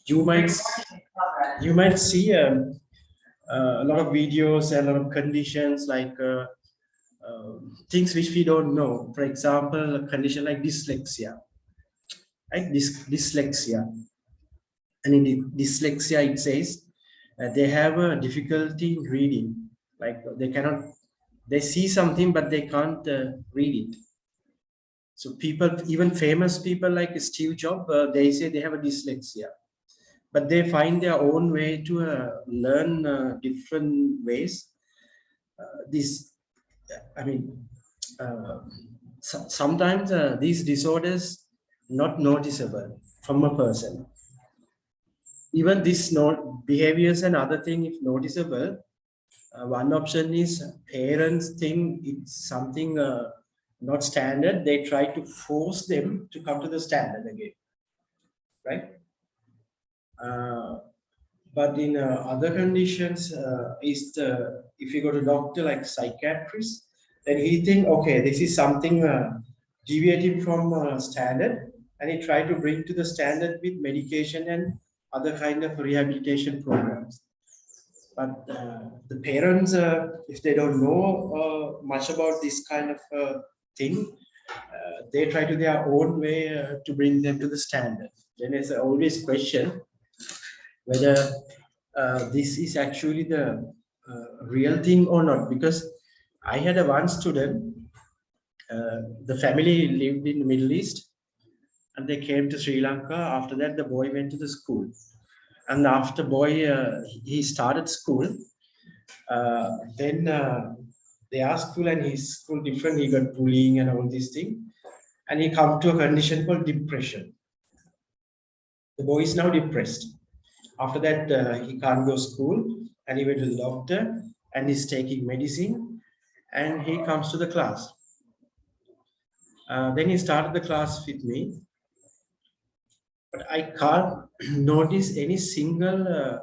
you might see a lot of videos and a lot of conditions like things which we don't know. For example, a condition like dyslexia, right? Dyslexia, and in dyslexia it says they have a difficulty in reading, like they see something but they can't read it. So people, even famous people like Steve Jobs, they say they have a dyslexia, but they find their own way to learn different ways. Sometimes these disorders not noticeable from a person. Even this behaviors and other thing, if noticeable, one option is parents think it's something not standard. They try to force them to come to the standard again, right? But in other conditions, if you go to doctor like psychiatrist, then he think, okay, this is something deviating from standard, and he try to bring to the standard with medication and other kind of rehabilitation programs. But the parents, if they don't know much about this kind of thing, they try to their own way to bring them to the standard. Then there's always question whether this is actually the real thing or not. Because I had one student, the family lived in the Middle East, and they came to Sri Lanka. After that, the boy went to the school. And after he started school, then their school and his school different. He got bullying and all these things, and he come to a condition called depression. The boy is now depressed. After that, he can't go to school, and he went to the doctor, and he's taking medicine, and he comes to the class. Then he started the class with me, but I can't notice any single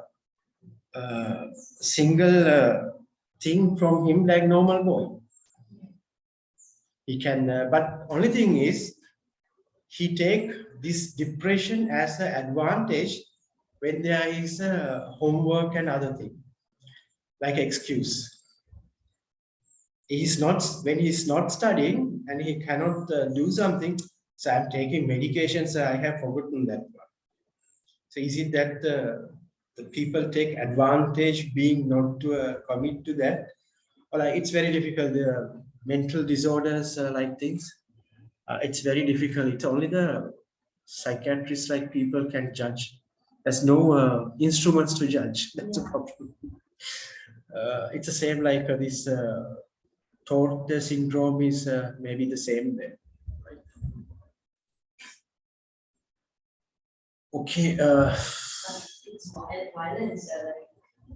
thing from him like normal boy. He can, but only thing is, he take this depression as an advantage when there is homework and other thing, like excuse. When he's not studying and he cannot do something, so I'm taking medications, I have forgotten that one. So is it that the people take advantage being not to commit to that? Or like, it's very difficult. The mental disorders like things, it's very difficult. It's only the psychiatrists like people can judge. There's no instruments to judge. That's a problem. It's the same like this Tourette syndrome is maybe the same there. Right? Okay. It's violence.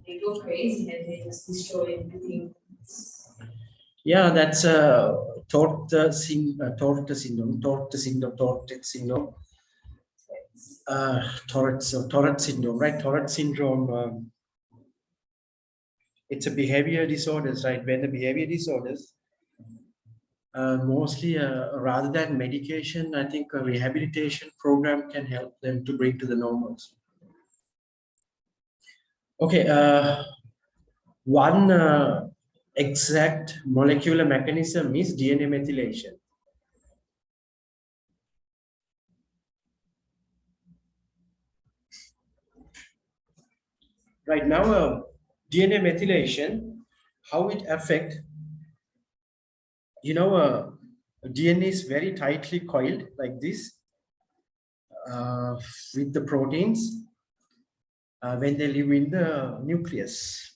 They go crazy and they just destroy everything. Yeah, that's Tourette syndrome. Tourette syndrome, right? Tourette syndrome. It's a behavior disorders, right? When the behavior disorders, mostly rather than medication, I think a rehabilitation program can help them to bring to the normals. Okay, one exact molecular mechanism is DNA methylation. Right now, DNA methylation, how it affects, DNA is very tightly coiled like this with the proteins when they live in the nucleus.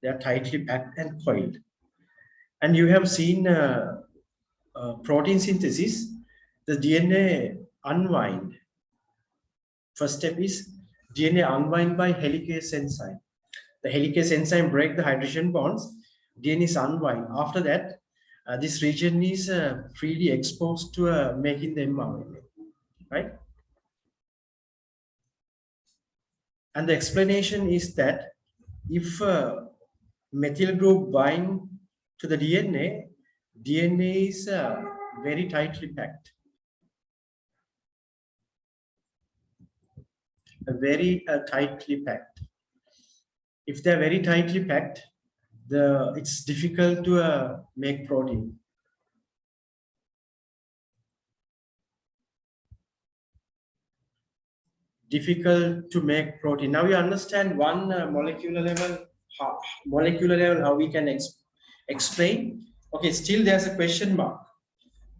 They are tightly packed and coiled. And you have seen protein synthesis, the DNA unwind. First step is DNA unwind by helicase enzyme. The helicase enzyme break the hydrogen bonds, DNA is unwind. After that, this region is freely exposed to making the mRNA, right? And the explanation is that if methyl group bind to the DNA, DNA is very tightly packed. very tightly packed. If they're very tightly packed, it's difficult to make protein. Difficult to make protein. Now you understand one molecular level how we can explain. Okay, still there's a question mark.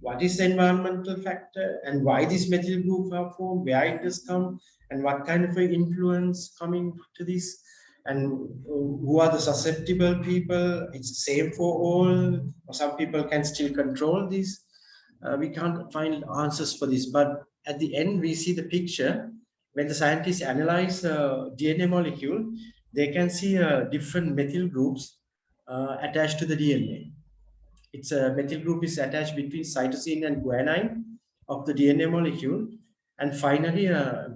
What is the environmental factor and why these methyl groups are formed, where it has come, and what kind of influence coming to this, and who are the susceptible people? It's the same for all, or some people can still control this. We can't find answers for this, but at the end we see the picture. When the scientists analyze DNA molecule, they can see different methyl groups attached to the DNA. It's a methyl group is attached between cytosine and guanine of the DNA molecule, and finally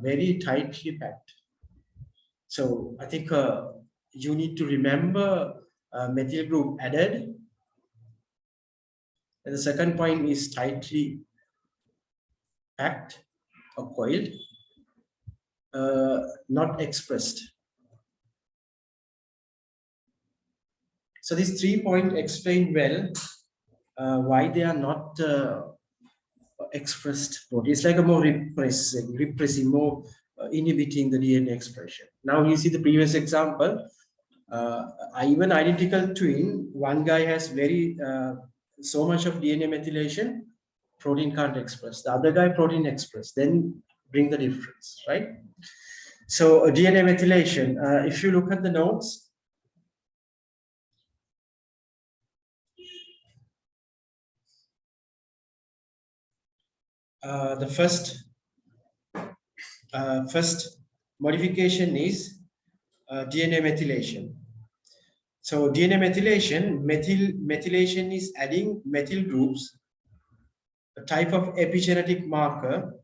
very tightly packed. So I think you need to remember methyl group added. And the second point is tightly packed or coiled, not expressed. So these 3 points explain well why they are not expressed protein. It's like a more repressing, more inhibiting the DNA expression. Now you see the previous example. Even identical twin, one guy has very so much of DNA methylation, protein can't express. The other guy protein express. Then bring the difference, right? So DNA methylation. If you look at the notes. The first modification is DNA methylation. So DNA methylation is adding methyl groups, a type of epigenetic marker.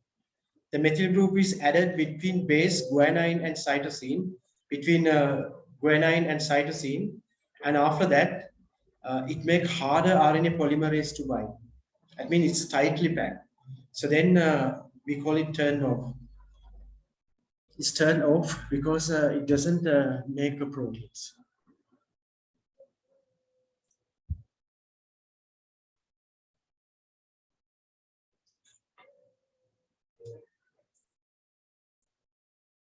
The methyl group is added between base guanine and cytosine, and after that, it makes harder RNA polymerase to bind. I mean, it's tightly packed. So then we call it turn off. It's turned off because it doesn't make a proteins.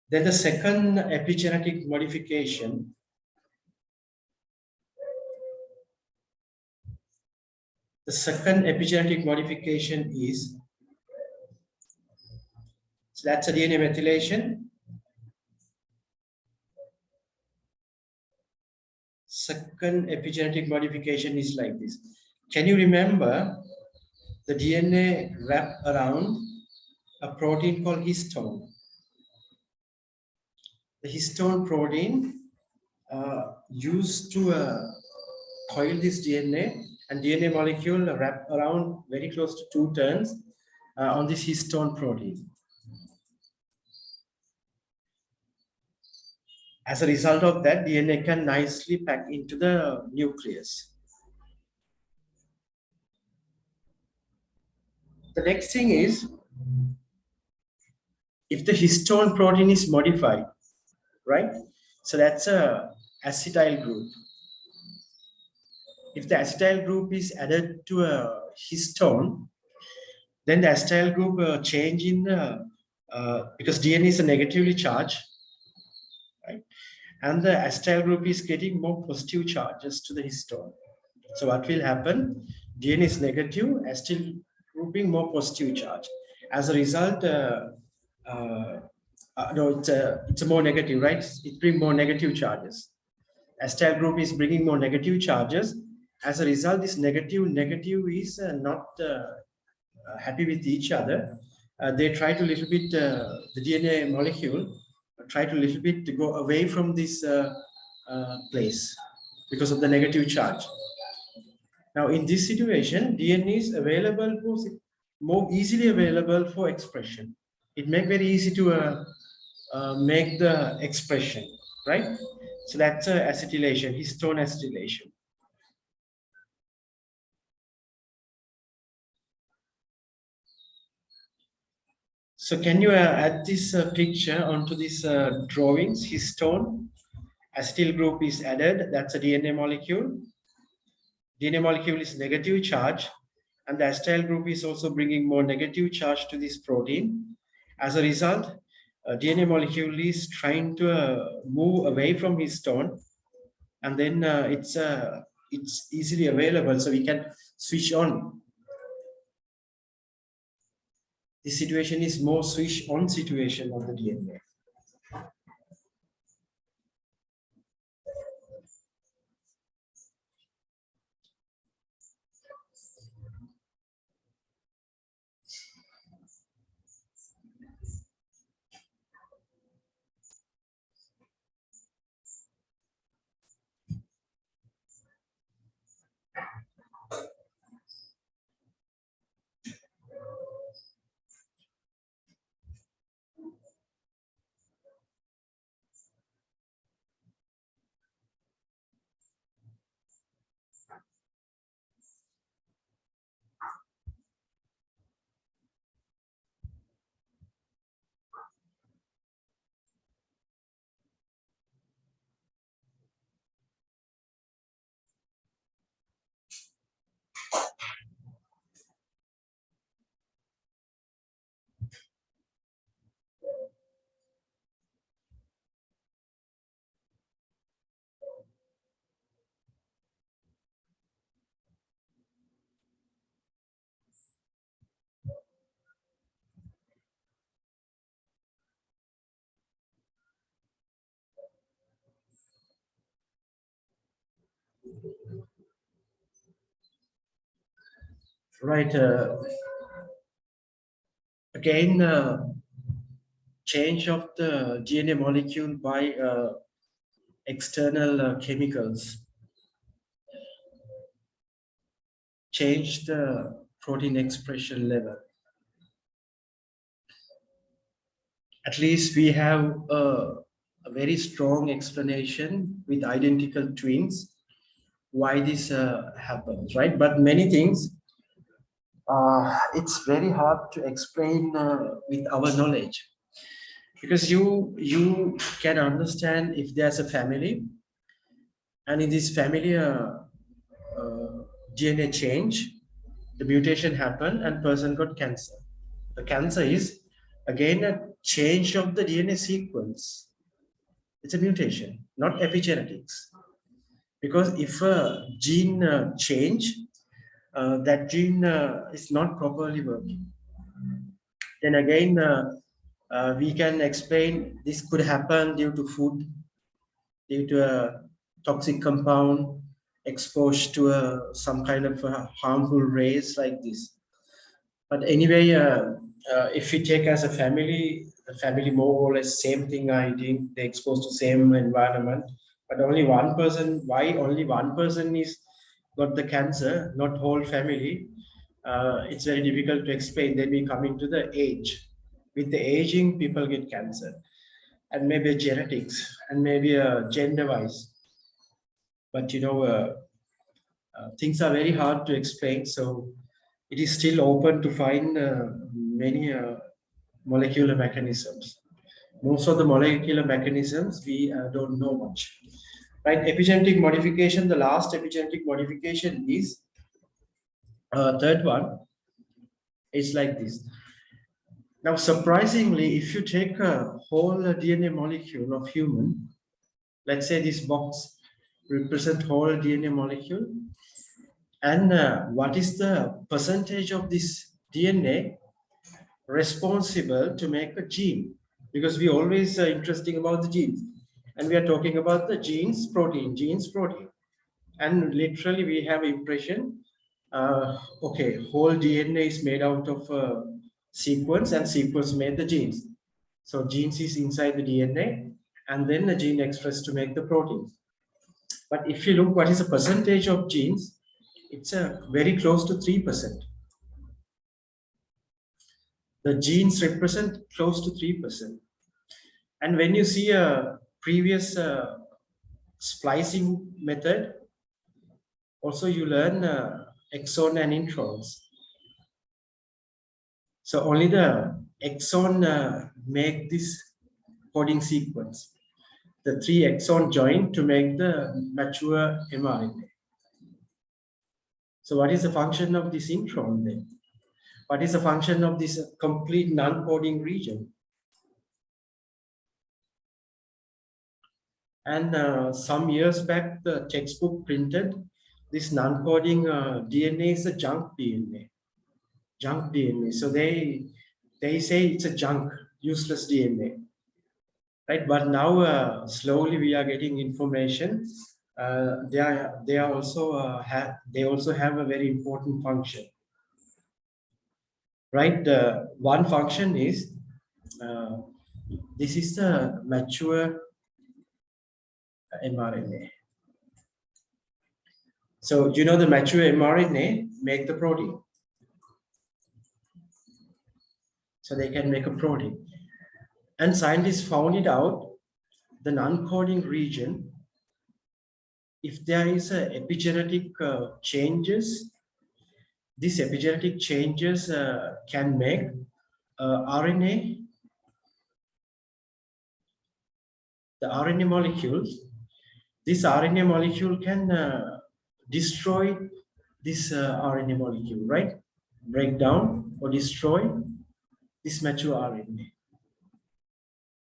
Then the second epigenetic modification is, so that's a DNA methylation. Second epigenetic modification is like this. Can you remember the DNA wrapped around a protein called histone? The histone protein used to coil this DNA, and DNA molecule wrap around very close to 2 turns on this histone protein. As a result of that, DNA can nicely pack into the nucleus. The next thing is, if the histone protein is modified, right? So that's a acetyl group. If the acetyl group is added to a histone, then the acetyl group change in the, because DNA is a negatively charged, right? And the acetyl group is getting more positive charges to the histone. So what will happen? DNA is negative, acetyl grouping more positive charge. As a result, no, it's a more negative, right? It brings more negative charges. Acetyl group is bringing more negative charges. As a result, this negative is not happy with each other. They try to little bit, the DNA molecule, try to little bit to go away from this place because of the negative charge. Now, in this situation, DNA is available for, more easily available for expression. It makes very easy to make the expression, right? So that's acetylation, histone acetylation. So can you add this picture onto this drawings, histone? Acetyl group is added, that's a DNA molecule. DNA molecule is negative charge, and the acetyl group is also bringing more negative charge to this protein. As a result, DNA molecule is trying to move away from histone, and then it's easily available, so we can switch on. This situation is more switch on situation of the DNA. Right. Again, change of the DNA molecule by external chemicals change the protein expression level. At least we have a very strong explanation with identical twins why this happens, right? But many things, it's very hard to explain with our knowledge, because you can understand if there's a family, and in this family DNA change, the mutation happened and person got cancer. The cancer is again a change of the DNA sequence. It's a mutation, not epigenetics. Because if a gene change, that gene is not properly working, then again we can explain this could happen due to food, due to a toxic compound exposed to some kind of harmful rays like this. But anyway, if we take as a family, the family more or less same thing are eating, they exposed to same environment, but only one person, why only one person is got the cancer, not whole family, it's very difficult to explain. Then we come into the age. With the aging, people get cancer, and maybe genetics, and maybe gender-wise. But things are very hard to explain, so it is still open to find many molecular mechanisms. Most of the molecular mechanisms we don't know much. Right, epigenetic modification, the last epigenetic modification is third one, is like this. Now, surprisingly, if you take a whole DNA molecule of human, let's say this box represent whole DNA molecule, and what is the percentage of this DNA responsible to make a gene? Because we always interesting about the genes, and we are talking about the genes protein, and literally we have impression, okay, whole DNA is made out of sequence, and sequence made the genes. So genes is inside the DNA, and then the gene expressed to make the proteins. But if you look what is the percentage of genes, it's very close to 3%. The genes represent close to 3%. And when you see a previous splicing method, also you learn exon and introns. So only the exon make this coding sequence. The 3 exon join to make the mature mRNA. So what is the function of this intron then? What is the function of this complete non-coding region? And some years back, the textbook printed this non-coding DNA is a junk DNA. Junk DNA. So they say it's a junk, useless DNA. Right, but now slowly we are getting information. They also have a very important function. Right, one function is this is the mature mRNA. So you know the mature mRNA make the protein. So they can make a protein. And scientists found it out, the non-coding region, if there is a epigenetic changes, these epigenetic changes can make RNA, the RNA molecules. This RNA molecule can destroy this RNA molecule, right? Break down or destroy this mature RNA.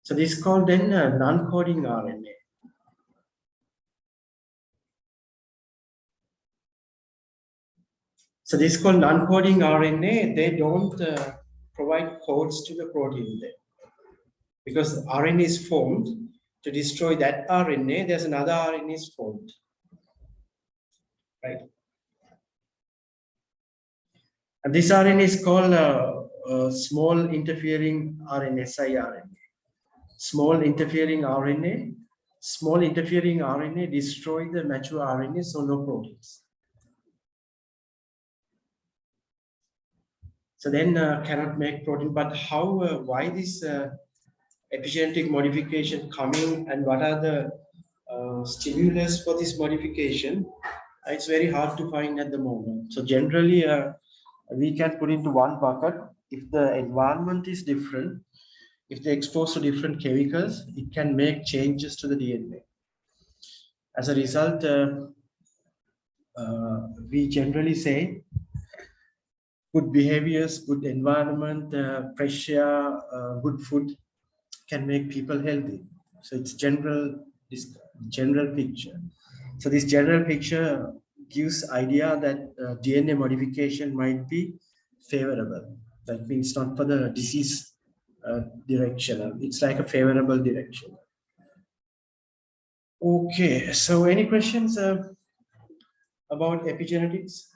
So this is called then non-coding RNA. So this is called non-coding RNA. They don't provide codes to the protein there. Because RNA is formed to destroy that RNA, there's another RNA is formed. Right? And this RNA is called small interfering RNA, siRNA. Small interfering RNA. Small interfering RNA destroy the mature RNA, so no proteins. So then cannot make protein. But how? Why this epigenetic modification coming, and what are the stimulus for this modification? It's very hard to find at the moment. So generally, we can put into one bucket. If the environment is different, if they're exposed to different chemicals, it can make changes to the DNA. As a result, we generally say good behaviors, good environment, pressure, good food can make people healthy. So it's this general picture. So this general picture gives idea that DNA modification might be favorable. That means not for the disease direction. It's like a favorable direction. Okay, so any questions about epigenetics?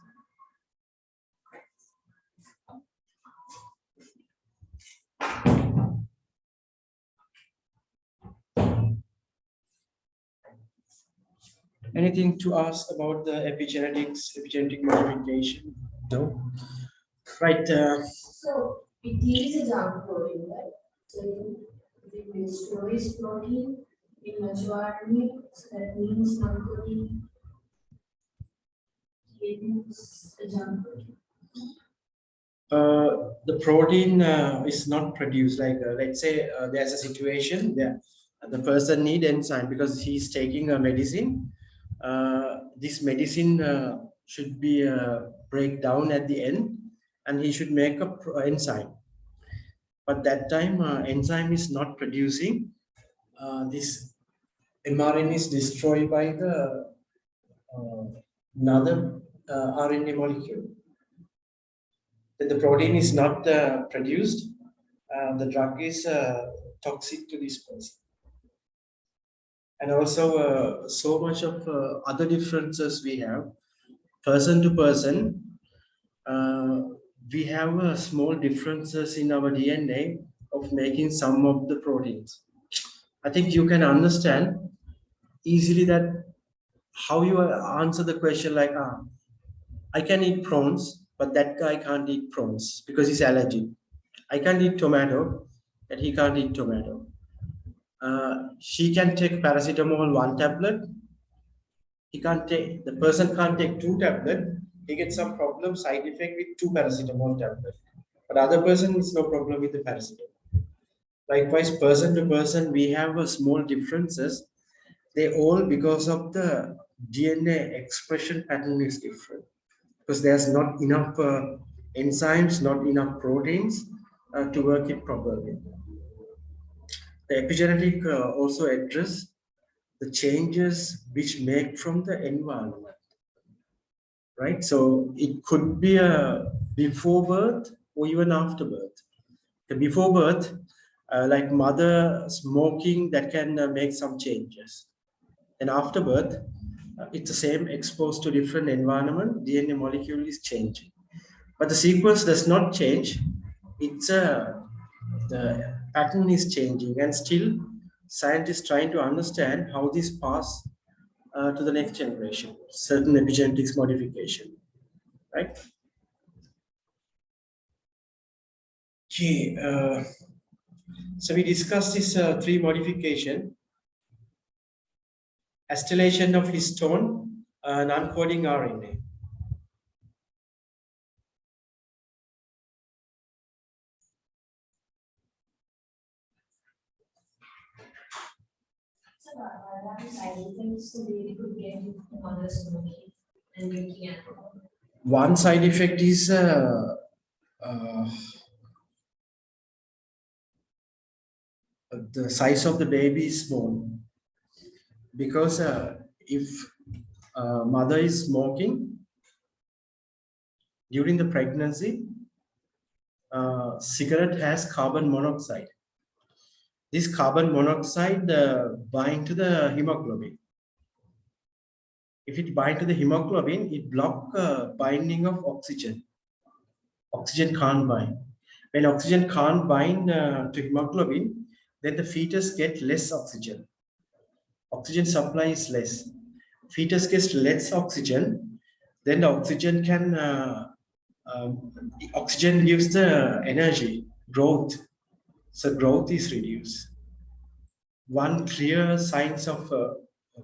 Anything to ask about the epigenetic modification? No? Right. So it is a junk protein, right? So it destroys protein in mature RNA, so that means non-protein is a junk protein. The protein is not produced. Like let's say there's a situation there, the person need enzyme because he's taking a medicine. This medicine should be break down at the end, and he should make a enzyme. But that time enzyme is not producing. This mRNA is destroyed by the another RNA molecule. The protein is not produced, the drug is toxic to this person. And also so much of other differences we have, person to person, we have small differences in our DNA of making some of the proteins. I think you can understand easily that how you answer the question like, I can eat prawns, but that guy can't eat prawns because he's allergic. I can't eat tomato, and he can't eat tomato. She can take paracetamol 1 tablet. The person can't take 2 tablets. He gets some problem, side effect with 2 paracetamol tablets. but other person is no problem with the paracetamol. Likewise, person to person, we have a small differences. They all because of the DNA expression pattern is different because there's not enough enzymes, not enough proteins to work it properly. The epigenetic also address the changes which make from the environment, right? So it could be a before birth or even after birth. The before birth, like mother smoking, that can make some changes. And after birth, it's the same, exposed to different environment, DNA molecule is changing. But the sequence does not change. It's the pattern is changing, and still scientists trying to understand how this pass to the next generation, certain epigenetics modification, right? Okay, so we discussed this three modification: acetylation of histone, non-coding RNA. So, what are the side effects the baby could get if the mother is smoking and drinking alcohol? One side effect is the size of the baby is small, because if mother is smoking during the pregnancy, cigarette has carbon monoxide. This carbon monoxide bind to the hemoglobin. If it bind to the hemoglobin, it block binding of oxygen. Oxygen can't bind. When oxygen can't bind to hemoglobin, then the fetus get less oxygen. Oxygen supply is less. Fetus gets less oxygen, then the oxygen can oxygen gives the energy, growth. So growth is reduced. One clear signs of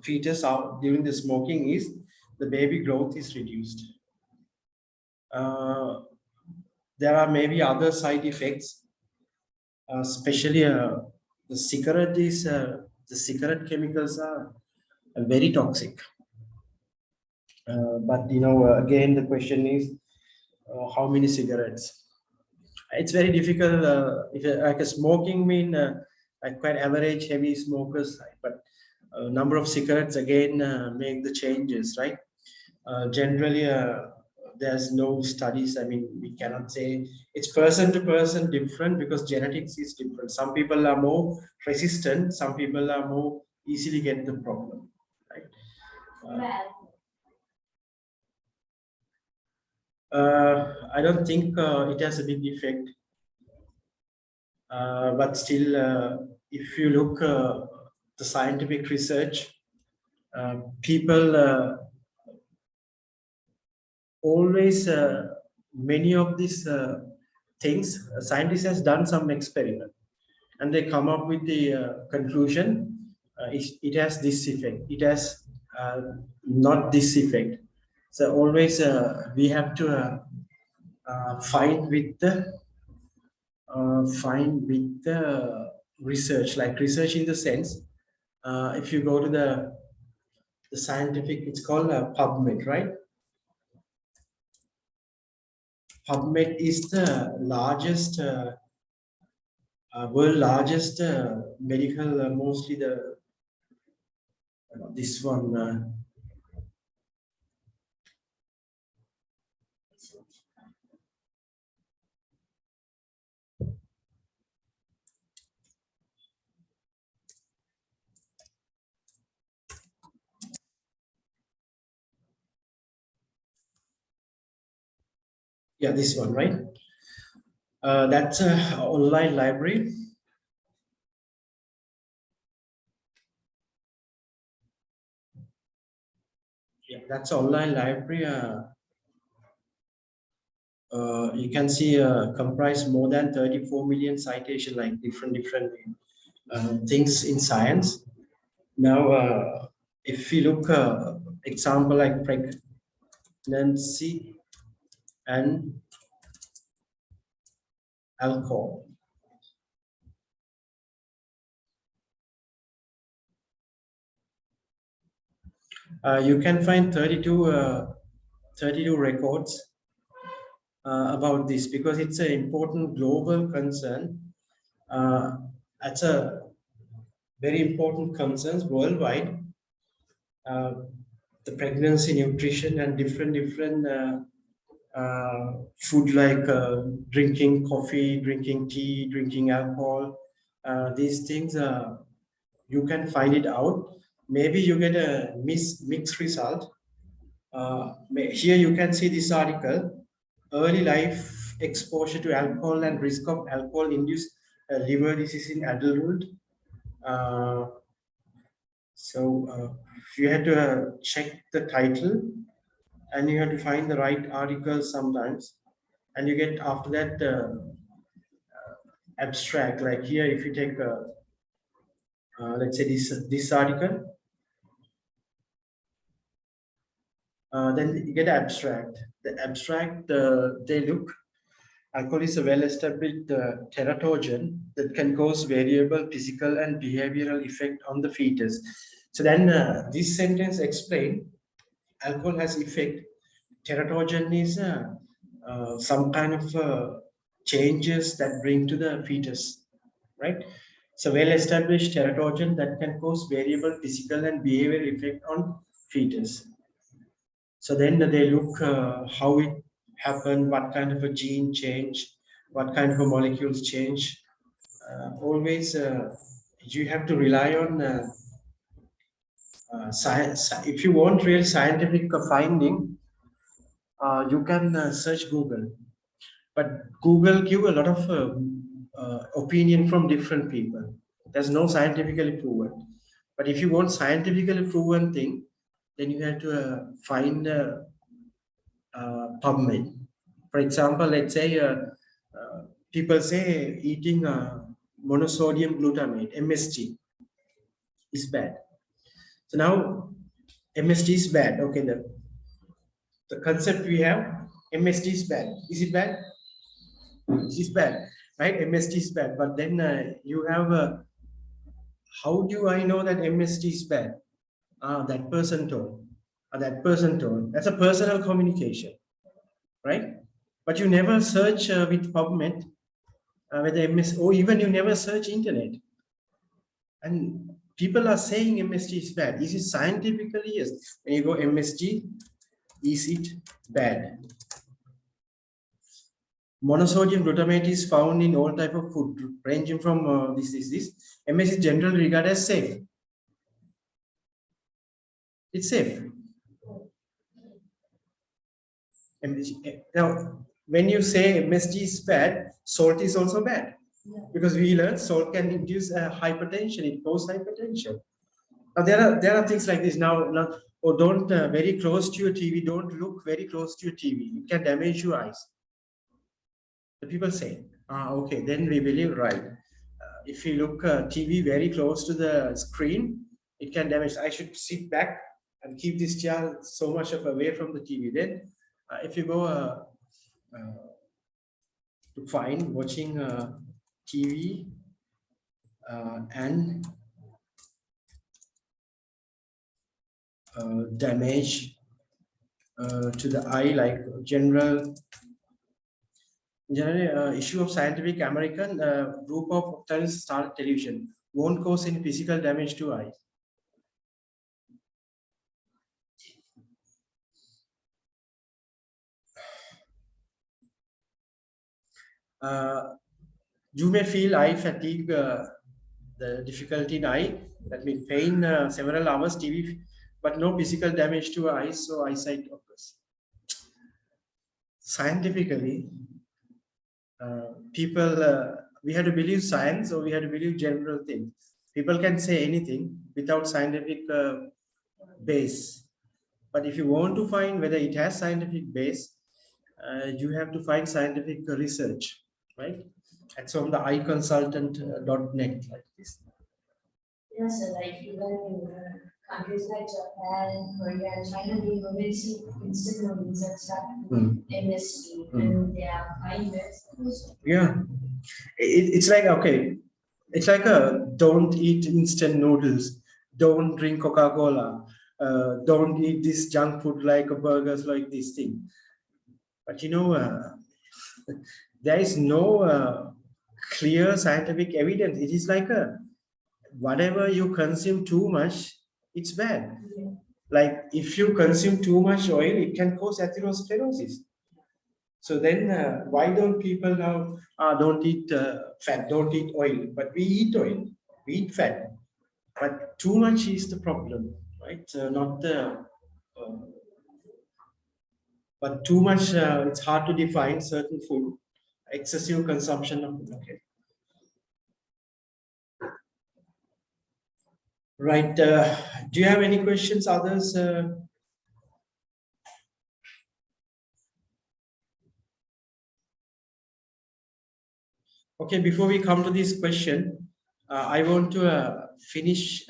fetus out during the smoking is the baby growth is reduced. Uh, there are maybe other side effects, especially the cigarette is the cigarette chemicals are very toxic. But again, the question is how many cigarettes? It's very difficult. If like a smoking mean like quite average heavy smokers, but number of cigarettes again make the changes, right? Generally, there's no studies. I mean, we cannot say it's person to person different because genetics is different. Some people are more resistant. Some people are more easily get the problem, right? I don't think it has a big effect, but still, if you look the scientific research, people always many of these things, scientists has done some experiment, and they come up with the conclusion. It has this effect. It has not this effect. So always we have to find with the research, like research in the sense, if you go to the scientific, it's called PubMed, right? PubMed is the largest, world largest medical, mostly the this one. Yeah, this one, right? That's an online library. Yeah, that's online library. You can see comprise more than 34 million citation, like different things in science. Now, if we look example like pregnancy and alcohol. You can find 32 records about this because it's an important global concern. It's a very important concerns worldwide. The pregnancy, nutrition, and different food like drinking coffee, drinking tea, drinking alcohol. These things you can find it out. Maybe you get a mixed result. Here you can see this article. Early life exposure to alcohol and risk of alcohol-induced liver disease in adulthood. You have to check the title and you have to find the right article sometimes. And you get after that abstract. Like here, if you take, let's say this article, then you get abstract. The abstract, they look, alcohol is a well-established teratogen that can cause variable physical and behavioral effect on the fetus. So then this sentence explain alcohol has effect. Teratogen is some kind of changes that bring to the fetus, right? So well-established teratogen that can cause variable physical and behavioral effect on fetus. So then they look how it happened, what kind of a gene change, what kind of a molecules change. Always you have to rely on science. If you want real scientific finding, you can search Google. But Google give a lot of opinion from different people. There's no scientifically proven. But if you want scientifically proven thing, then you have to find PubMed. For example, let's say people say eating monosodium glutamate (MSG) is bad. So now MSG is bad. Okay, the concept we have, MSG is bad. Is it bad? It is bad, right? MSG is bad. But then you have how do I know that MSG is bad? That person told. That person told. That's a personal communication, right? But you never search with PubMed whether MS, or even you never search internet. And people are saying MSG is bad. Is it scientifically? Yes. When you go MSG, is it bad? Monosodium glutamate is found in all type of food, ranging from this. MS is generally regarded as safe. It's safe. MSG. Now, when you say MSG is bad, salt is also bad. Yeah. Because we learned salt can induce hypertension. It causes hypertension. Now there are things like this. Now or don't very close to your TV. Don't look very close to your TV. It can damage your eyes. The people say, okay, then we believe right. If you look TV very close to the screen, it can damage. I should sit back and keep this chair so much away from the TV. Then, if you go to find watching TV and damage to the eye, like generally issue of Scientific American group of ophthalmists started television won't cause any physical damage to eye. You may feel eye fatigue, the difficulty in eye, that means pain several hours TV, but no physical damage to eyes, so eyesight occurs. Scientifically, people, we have to believe science or we have to believe general things. People can say anything without scientific base. But if you want to find whether it has scientific base, you have to find scientific research, right? It's on the eyeconsultant.net like this. Yes, sir, like even in countries like Japan, Korea, and China, we already see instant movies that start MSG and they are high risk. Yeah. It's like, okay, it's like a don't eat instant noodles, don't drink Coca-Cola, don't eat this junk food like burgers, like this thing. But you know, there is no clear scientific evidence. It is like a whatever you consume too much, it's bad. Yeah. Like if you consume too much oil, it can cause atherosclerosis. So then, why don't people now don't eat fat, don't eat oil, but we eat oil, we eat fat, but too much is the problem, right? Not the, but too much. It's hard to define certain food. Excessive consumption of okay. Right. Do you have any questions, others? Okay, before we come to this question, I want to finish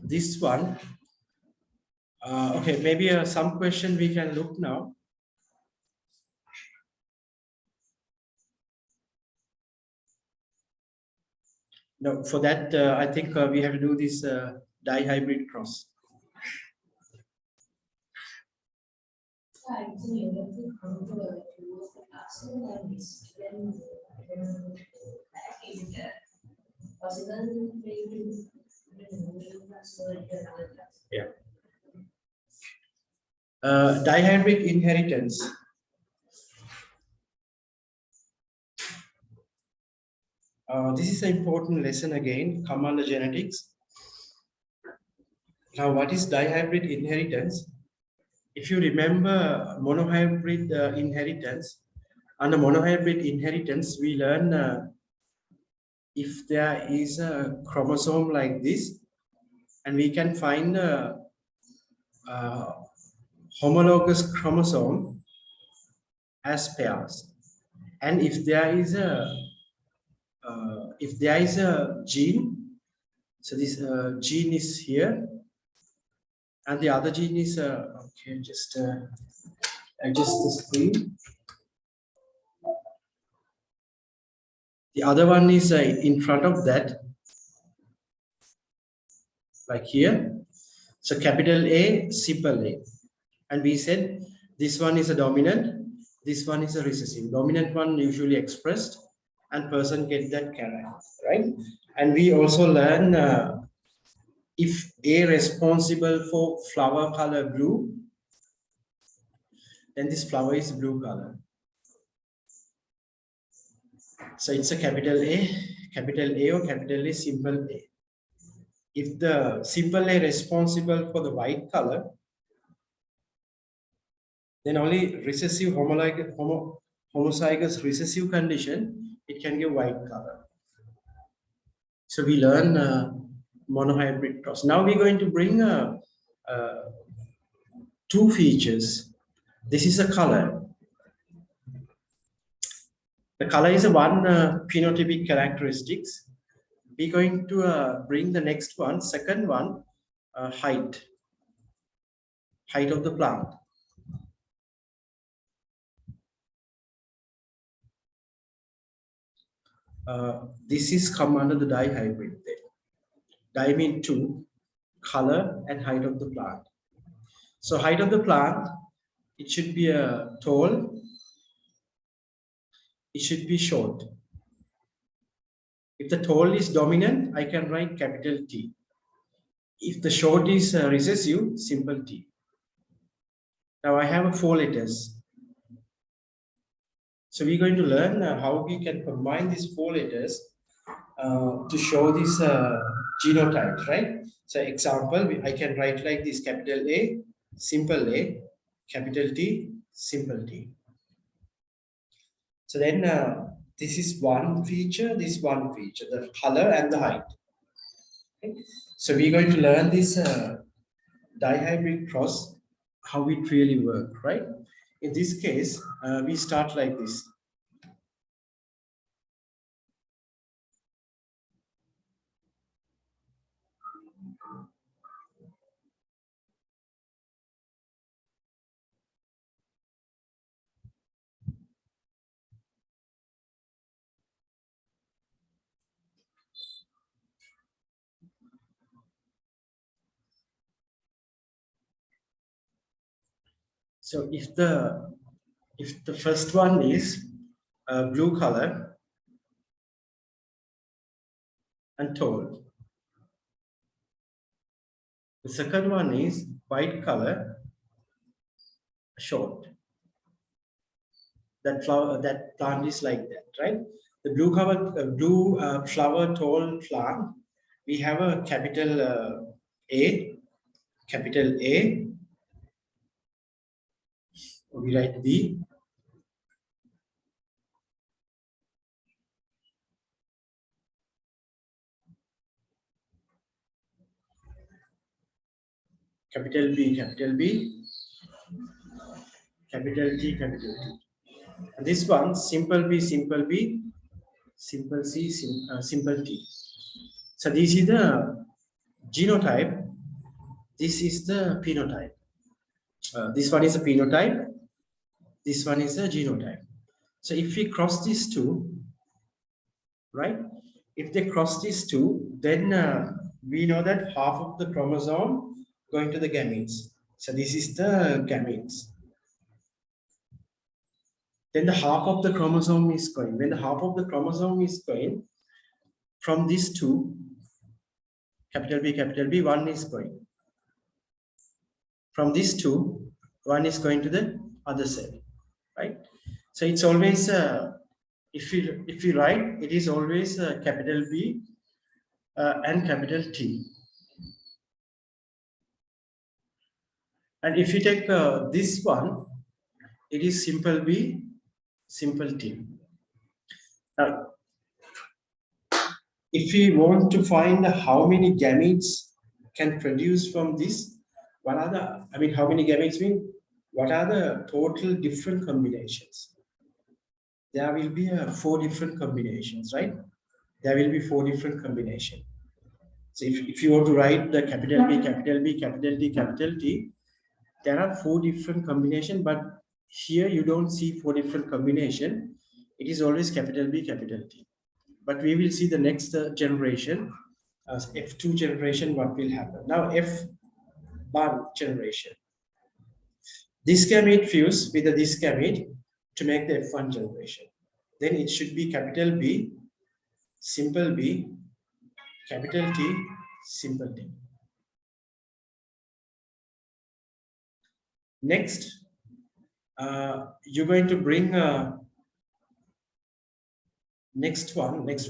this one. Okay, maybe some question we can look now. No, for that, I think we have to do this dihybrid cross. Actually, everything come to a classroom and it's when is it possible way to Yeah. Dihybrid inheritance. This is an important lesson again, come under genetics. Now, what is dihybrid inheritance? If you remember monohybrid inheritance, under monohybrid inheritance, we learn if there is a chromosome like this, and we can find a homologous chromosome as pairs. And if there is a gene, so this gene is here, and the other gene is okay. Just adjust the screen. The other one is in front of that, like here. So capital A, simple A. And we said this one is a dominant, this one is a recessive. Dominant one usually expressed, and person get that carrot, right? And we also learn if A responsible for flower color blue, then this flower is blue color. So it's a capital A or capital A, simple A. If the simple A responsible for the white color, then only recessive homozygous recessive condition, it can give white color. So we learn monohybrid cross. Now we're going to bring two features. This is a color. The color is a one phenotypic characteristics. We're going to bring the next one, second one, height of the plant. This is come under the dihybrid. Di mean two, color and height of the plant. So height of the plant, it should be a tall, it should be short. If the tall is dominant, I can write capital T. If the short is recessive, simple T. Now I have 4 letters. So we're going to learn how we can combine these 4 letters to show this genotype, right? So example, I can write like this: capital A, simple A, capital T, simple T. So then this is one feature, this one feature, the color and the height. Okay? So we're going to learn this dihybrid cross, how it really works, right? In this case, we start like this. So if the first one is blue color and tall, the second one is white color, short. That plant is like that, right? The blue flower tall plant, we have a capital A, capital A. We write B. Capital B, capital B, capital T, capital T. And this one, simple B, simple B, simple C, simple T. So this is the genotype. This is the phenotype. This one is a phenotype. This one is a genotype. So if we cross these two, right? If they cross these two, then we know that half of the chromosome going to the gametes. So this is the gametes. Then the half of the chromosome is going. When the half of the chromosome is going, from these two, capital B, one is going. From these two, one is going to the other cell, right? So it's always, if you write, it is always capital B and capital T. And if you take this one, it is simple B, simple T. Now, if we want to find how many gametes can produce from this, what are the, how many gametes mean? What are the total different combinations? There will be 4 different combinations, right? There will be 4 different combinations. So if you want to write the capital B, capital B, capital T, capital T, there are 4 different combinations, but here you don't see 4 different combinations. It is always capital B, capital T. But we will see the next generation, F2 generation, what will happen. Now F1 generation. This gamete fuse with this gamete to make the F1 generation. Then it should be capital B, simple B, capital T, simple T. Next, you're going to bring next one is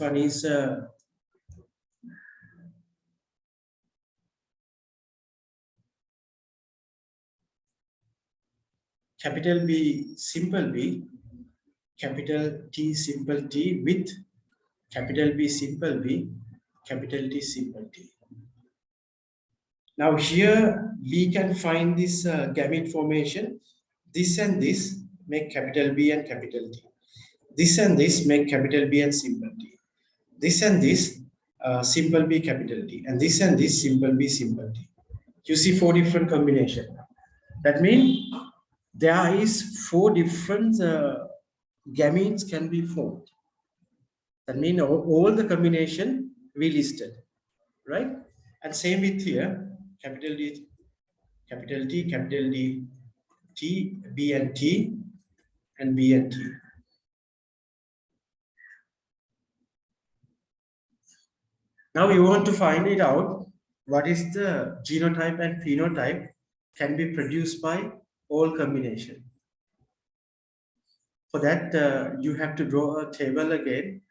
capital B, simple B, capital T, simple T with capital B, simple B, capital T, simple T. Now here we can find this gamete formation. This and this make capital B and capital T. This and this make capital B and simple T. This and this simple B, capital T. And this simple B, simple T. You see 4 different combinations. That means there is 4 different gametes can be formed. That means all the combination we listed, right? And same with here, capital D, capital T, capital D, T, B and T, and B and T. Now you want to find it out, what is the genotype and phenotype can be produced by all combination. For that, you have to draw a table again.